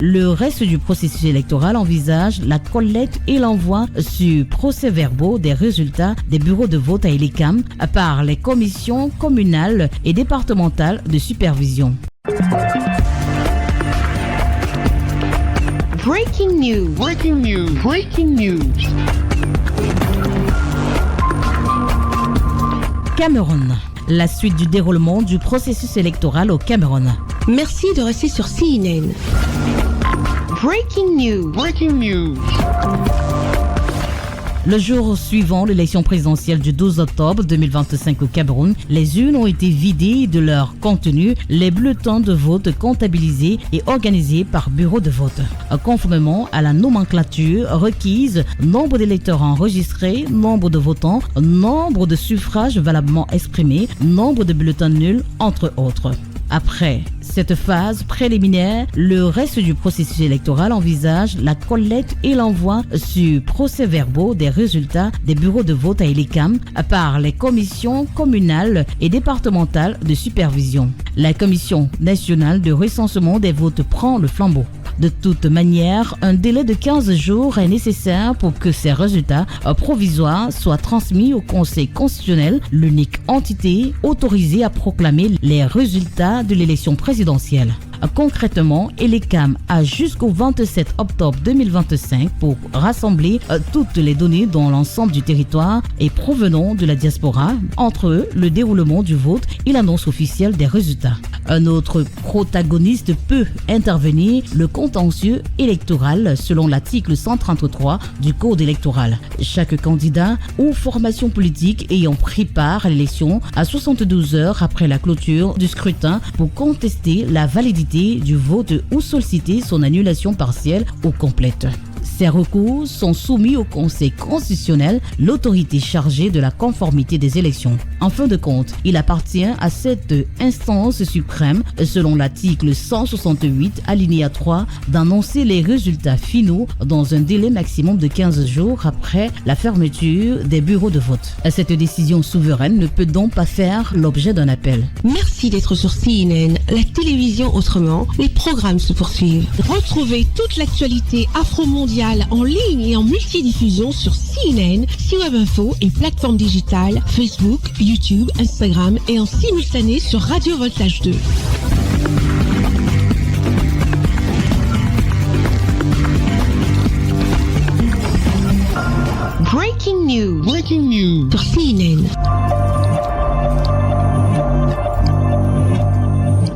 Le reste du processus électoral envisage la collecte et l'envoi sur procès-verbaux des résultats des bureaux de vote à Elecam par les commissions communales et départementales de supervision. Breaking news. Breaking news. Breaking news. Cameroun. La suite du déroulement du processus électoral au Cameroun. Merci de rester sur CNN. Breaking news. Breaking news. Le jour suivant l'élection présidentielle du 12 octobre 2025 au Cameroun, les urnes ont été vidées de leur contenu, les bulletins de vote comptabilisés et organisés par bureau de vote. Conformément à la nomenclature requise, nombre d'électeurs enregistrés, nombre de votants, nombre de suffrages valablement exprimés, nombre de bulletins nuls, entre autres. Après cette phase préliminaire, le reste du processus électoral envisage la collecte et l'envoi sur procès-verbaux des résultats des bureaux de vote à Elecam par les commissions communales et départementales de supervision. La Commission nationale de recensement des votes prend le flambeau. De toute manière, un délai de 15 jours est nécessaire pour que ces résultats provisoires soient transmis au Conseil constitutionnel, l'unique entité autorisée à proclamer les résultats de l'élection présidentielle. Concrètement, Elecam a jusqu'au 27 octobre 2025 pour rassembler toutes les données dans l'ensemble du territoire et provenant de la diaspora, entre eux le déroulement du vote et l'annonce officielle des résultats. Un autre protagoniste peut intervenir, le contentieux électoral selon l'article 133 du Code électoral. Chaque candidat ou formation politique ayant pris part à l'élection a 72 heures après la clôture du scrutin pour contester la validité du vote ou solliciter son annulation partielle ou complète. Ces recours sont soumis au Conseil constitutionnel, l'autorité chargée de la conformité des élections. En fin de compte, il appartient à cette instance suprême, selon l'article 168 alinéa 3, d'annoncer les résultats finaux dans un délai maximum de 15 jours après la fermeture des bureaux de vote. Cette décision souveraine ne peut donc pas faire l'objet d'un appel. Merci d'être sur CNN, la télévision autrement. Les programmes se poursuivent. Retrouvez toute l'actualité afro-mondiale en ligne et en multidiffusion sur CNN, C-Web Info et plateformes digitales, Facebook, YouTube, Instagram et en simultané sur Radio Voltage 2. Breaking news. Breaking news sur CNN.